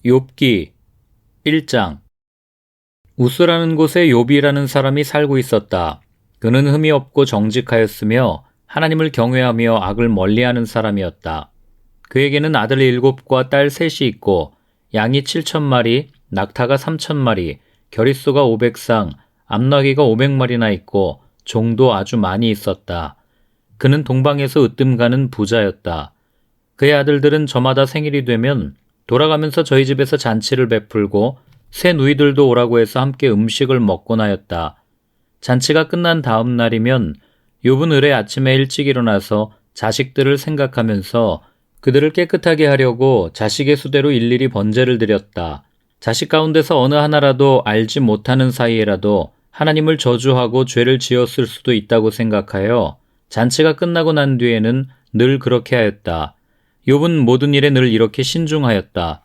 욥기 1장. 우스라는 곳에 욥이라는 사람이 살고 있었다. 그는 흠이 없고 정직하였으며 하나님을 경외하며 악을 멀리하는 사람이었다. 그에게는 아들 7과 딸 3이 있고 양이 7,000마리, 낙타가 3,000마리, 겨릿소가 500쌍, 암나귀가 500마리나 있고 종도 아주 많이 있었다. 그는 동방에서 으뜸가는 부자였다. 그의 아들들은 저마다 생일이 되면 돌아가면서 저희 집에서 잔치를 베풀고 새 누이들도 오라고 해서 함께 음식을 먹곤 하였다. 잔치가 끝난 다음 날이면 욥은 을의 아침에 일찍 일어나서 자식들을 생각하면서 그들을 깨끗하게 하려고 자식의 수대로 일일이 번제를 드렸다. 자식 가운데서 어느 하나라도 알지 못하는 사이에라도 하나님을 저주하고 죄를 지었을 수도 있다고 생각하여 잔치가 끝나고 난 뒤에는 늘 그렇게 하였다. 욥은 모든 일에 늘 이렇게 신중하였다.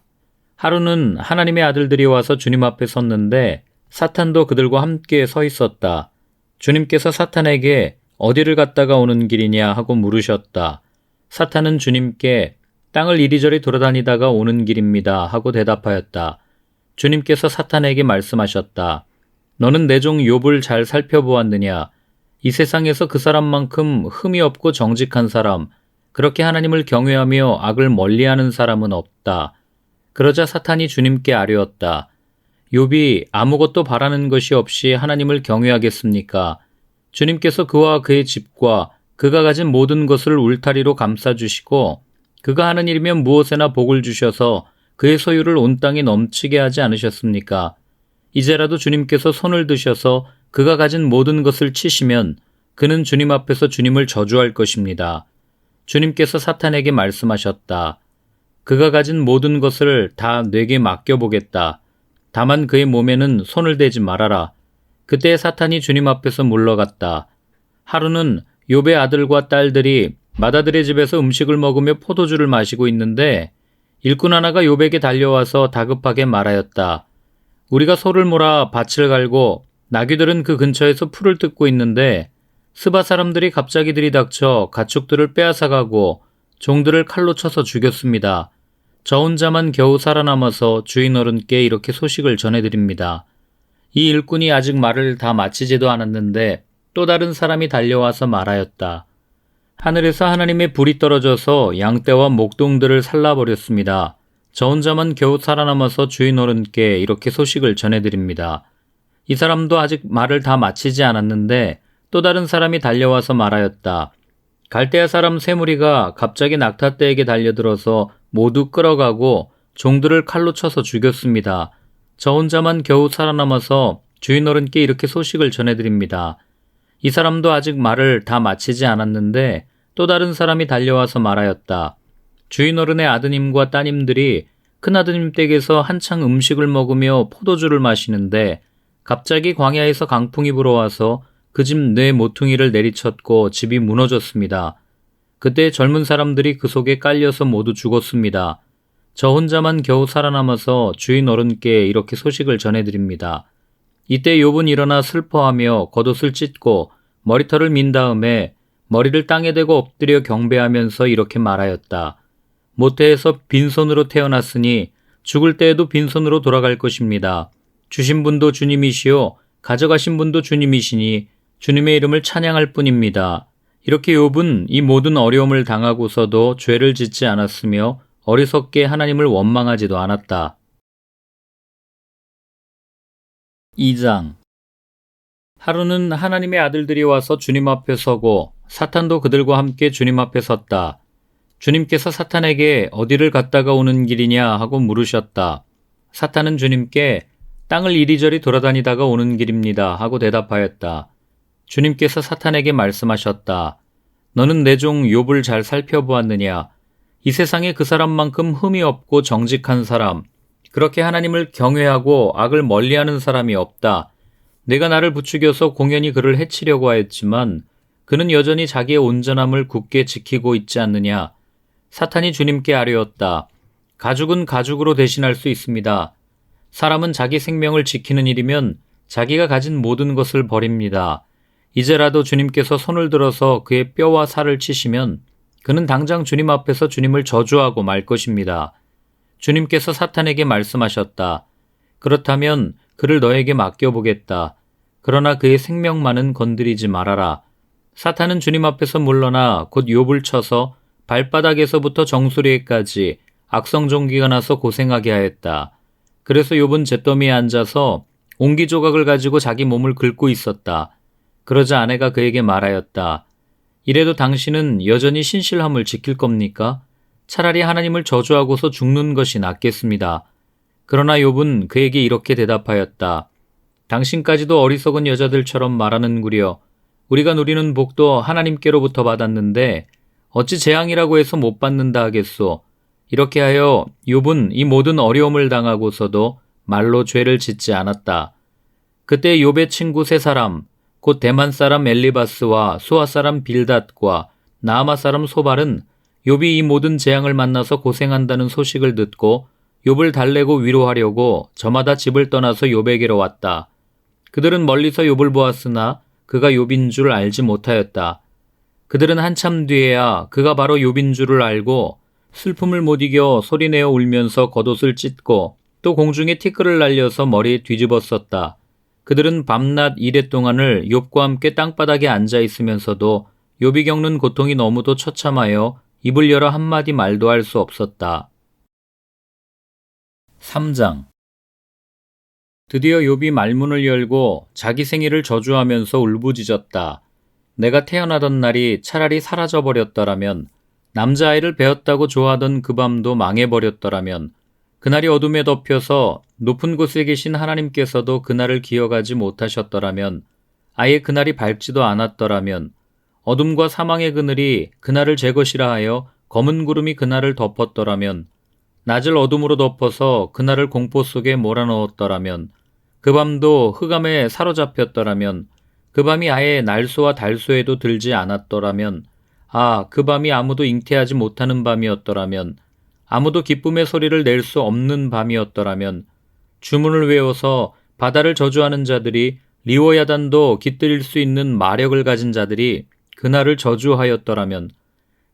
하루는 하나님의 아들들이 와서 주님 앞에 섰는데 사탄도 그들과 함께 서 있었다. 주님께서 사탄에게 어디를 갔다가 오는 길이냐 하고 물으셨다. 사탄은 주님께 땅을 이리저리 돌아다니다가 오는 길입니다 하고 대답하였다. 주님께서 사탄에게 말씀하셨다. 너는 내 종 욥을 잘 살펴보았느냐? 이 세상에서 그 사람만큼 흠이 없고 정직한 사람, 그렇게 하나님을 경외하며 악을 멀리하는 사람은 없다. 그러자 사탄이 주님께 아뢰었다. 욥이 아무것도 바라는 것이 없이 하나님을 경외하겠습니까? 주님께서 그와 그의 집과 그가 가진 모든 것을 울타리로 감싸주시고 그가 하는 일이면 무엇에나 복을 주셔서 그의 소유를 온 땅에 넘치게 하지 않으셨습니까? 이제라도 주님께서 손을 드셔서 그가 가진 모든 것을 치시면 그는 주님 앞에서 주님을 저주할 것입니다. 주님께서 사탄에게 말씀하셨다. 그가 가진 모든 것을 다 내게 맡겨보겠다. 다만 그의 몸에는 손을 대지 말아라. 그때 사탄이 주님 앞에서 물러갔다. 하루는 욥의 아들과 딸들이 맏아들의 집에서 음식을 먹으며 포도주를 마시고 있는데 일꾼 하나가 욥에게 달려와서 다급하게 말하였다. 우리가 소를 몰아 밭을 갈고 나귀들은 그 근처에서 풀을 뜯고 있는데 스바 사람들이 갑자기 들이닥쳐 가축들을 빼앗아가고 종들을 칼로 쳐서 죽였습니다. 저 혼자만 겨우 살아남아서 주인 어른께 이렇게 소식을 전해드립니다. 이 일꾼이 아직 말을 다 마치지도 않았는데 또 다른 사람이 달려와서 말하였다. 하늘에서 하나님의 불이 떨어져서 양떼와 목동들을 살라버렸습니다. 저 혼자만 겨우 살아남아서 주인 어른께 이렇게 소식을 전해드립니다. 이 사람도 아직 말을 다 마치지 않았는데 또 다른 사람이 달려와서 말하였다. 갈대아 사람 세 무리가 갑자기 낙타떼에게 달려들어서 모두 끌어가고 종들을 칼로 쳐서 죽였습니다. 저 혼자만 겨우 살아남아서 주인 어른께 이렇게 소식을 전해드립니다. 이 사람도 아직 말을 다 마치지 않았는데 또 다른 사람이 달려와서 말하였다. 주인 어른의 아드님과 따님들이 큰아드님 댁에서 한창 음식을 먹으며 포도주를 마시는데 갑자기 광야에서 강풍이 불어와서 그 집 네 모퉁이를 내리쳤고 집이 무너졌습니다. 그때 젊은 사람들이 그 속에 깔려서 모두 죽었습니다. 저 혼자만 겨우 살아남아서 주인 어른께 이렇게 소식을 전해드립니다. 이때 욥은 일어나 슬퍼하며 겉옷을 찢고 머리털을 민 다음에 머리를 땅에 대고 엎드려 경배하면서 이렇게 말하였다. 모태에서 빈손으로 태어났으니 죽을 때에도 빈손으로 돌아갈 것입니다. 주신 분도 주님이시요 가져가신 분도 주님이시니 주님의 이름을 찬양할 뿐입니다. 이렇게 욥은 이 모든 어려움을 당하고서도 죄를 짓지 않았으며 어리석게 하나님을 원망하지도 않았다. 2장. 하루는 하나님의 아들들이 와서 주님 앞에 서고 사탄도 그들과 함께 주님 앞에 섰다. 주님께서 사탄에게 어디를 갔다가 오는 길이냐 하고 물으셨다. 사탄은 주님께 땅을 이리저리 돌아다니다가 오는 길입니다 하고 대답하였다. 주님께서 사탄에게 말씀하셨다. 너는 내 종 욥을 잘 살펴보았느냐? 이 세상에 그 사람만큼 흠이 없고 정직한 사람, 그렇게 하나님을 경외하고 악을 멀리하는 사람이 없다. 내가 나를 부추겨서 공연히 그를 해치려고 하였지만 그는 여전히 자기의 온전함을 굳게 지키고 있지 않느냐? 사탄이 주님께 아뢰었다. 가죽은 가죽으로 대신할 수 있습니다. 사람은 자기 생명을 지키는 일이면 자기가 가진 모든 것을 버립니다. 이제라도 주님께서 손을 들어서 그의 뼈와 살을 치시면 그는 당장 주님 앞에서 주님을 저주하고 말 것입니다. 주님께서 사탄에게 말씀하셨다. 그렇다면 그를 너에게 맡겨보겠다. 그러나 그의 생명만은 건드리지 말아라. 사탄은 주님 앞에서 물러나 곧 욥을 쳐서 발바닥에서부터 정수리에까지 악성종기가 나서 고생하게 하였다. 그래서 욥은 잿더미에 앉아서 옹기조각을 가지고 자기 몸을 긁고 있었다. 그러자 아내가 그에게 말하였다. 이래도 당신은 여전히 신실함을 지킬 겁니까? 차라리 하나님을 저주하고서 죽는 것이 낫겠습니다. 그러나 욥은 그에게 이렇게 대답하였다. 당신까지도 어리석은 여자들처럼 말하는구려. 우리가 누리는 복도 하나님께로부터 받았는데 어찌 재앙이라고 해서 못 받는다 하겠소. 이렇게 하여 욥은 이 모든 어려움을 당하고서도 말로 죄를 짓지 않았다. 그때 욥의 친구 세 사람, 곧 대만 사람 엘리바스와 수아 사람 빌닷과 나아마 사람 소발은 욥이 이 모든 재앙을 만나서 고생한다는 소식을 듣고 욥을 달래고 위로하려고 저마다 집을 떠나서 욥에게로 왔다. 그들은 멀리서 욥을 보았으나 그가 욥인 줄 알지 못하였다. 그들은 한참 뒤에야 그가 바로 욥인 줄을 알고 슬픔을 못 이겨 소리내어 울면서 겉옷을 찢고 또 공중에 티끌을 날려서 머리에 뒤집었었다. 그들은 밤낮 이래 동안을 욥과 함께 땅바닥에 앉아 있으면서도 욥이 겪는 고통이 너무도 처참하여 입을 열어 한마디 말도 할 수 없었다. 3장. 드디어 욥이 말문을 열고 자기 생일을 저주하면서 울부짖었다. 내가 태어나던 날이 차라리 사라져버렸더라면, 남자아이를 베었다고 좋아하던 그 밤도 망해버렸더라면, 그날이 어둠에 덮여서 높은 곳에 계신 하나님께서도 그날을 기억하지 못하셨더라면, 아예 그날이 밝지도 않았더라면, 어둠과 사망의 그늘이 그날을 제 것이라 하여 검은 구름이 그날을 덮었더라면, 낮을 어둠으로 덮어서 그날을 공포 속에 몰아넣었더라면, 그 밤도 흑암에 사로잡혔더라면, 그 밤이 아예 날소와 달소에도 들지 않았더라면, 그 밤이 아무도 잉태하지 못하는 밤이었더라면, 아무도 기쁨의 소리를 낼 수 없는 밤이었더라면, 주문을 외워서 바다를 저주하는 자들이 리워야단도 깃들일 수 있는 마력을 가진 자들이 그날을 저주하였더라면,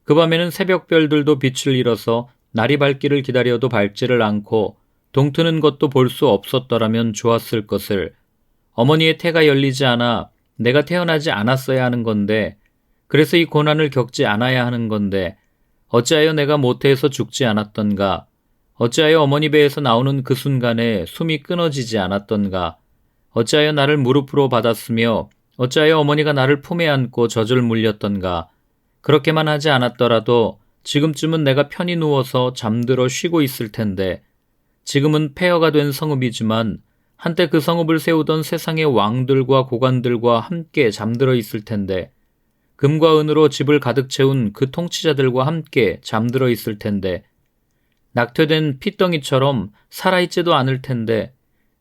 그 밤에는 새벽별들도 빛을 잃어서 날이 밝기를 기다려도 밝지를 않고 동트는 것도 볼 수 없었더라면 좋았을 것을. 어머니의 태가 열리지 않아 내가 태어나지 않았어야 하는 건데, 그래서 이 고난을 겪지 않아야 하는 건데, 어찌하여 내가 모태에서 죽지 않았던가? 어찌하여 어머니 배에서 나오는 그 순간에 숨이 끊어지지 않았던가? 어찌하여 나를 무릎으로 받았으며 어찌하여 어머니가 나를 품에 안고 젖을 물렸던가? 그렇게만 하지 않았더라도 지금쯤은 내가 편히 누워서 잠들어 쉬고 있을 텐데, 지금은 폐허가 된 성읍이지만 한때 그 성읍을 세우던 세상의 왕들과 고관들과 함께 잠들어 있을 텐데, 금과 은으로 집을 가득 채운 그 통치자들과 함께 잠들어 있을 텐데, 낙퇴된 핏덩이처럼 살아있지도 않을 텐데,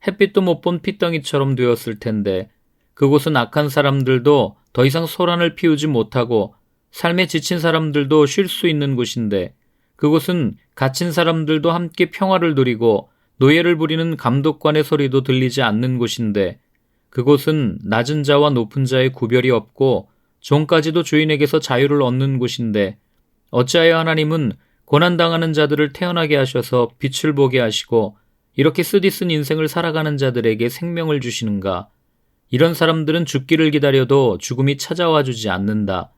햇빛도 못 본 핏덩이처럼 되었을 텐데, 그곳은 악한 사람들도 더 이상 소란을 피우지 못하고 삶에 지친 사람들도 쉴 수 있는 곳인데, 그곳은 갇힌 사람들도 함께 평화를 누리고 노예를 부리는 감독관의 소리도 들리지 않는 곳인데, 그곳은 낮은 자와 높은 자의 구별이 없고 종까지도 주인에게서 자유를 얻는 곳인데, 어찌하여 하나님은 고난당하는 자들을 태어나게 하셔서 빛을 보게 하시고 이렇게 쓰디쓴 인생을 살아가는 자들에게 생명을 주시는가? 이런 사람들은 죽기를 기다려도 죽음이 찾아와 주지 않는다.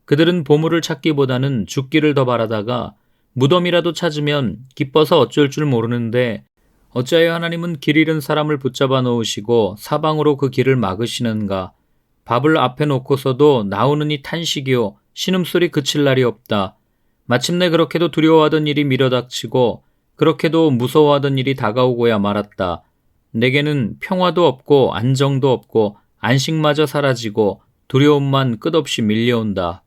그들은 보물을 찾기보다는 죽기를 더 바라다가 무덤이라도 찾으면 기뻐서 어쩔 줄 모르는데, 어찌하여 하나님은 길 잃은 사람을 붙잡아 놓으시고 사방으로 그 길을 막으시는가? 밥을 앞에 놓고서도 나오느니 탄식이요 신음소리 그칠 날이 없다. 마침내 그렇게도 두려워하던 일이 밀어닥치고 그렇게도 무서워하던 일이 다가오고야 말았다. 내게는 평화도 없고 안정도 없고 안식마저 사라지고 두려움만 끝없이 밀려온다.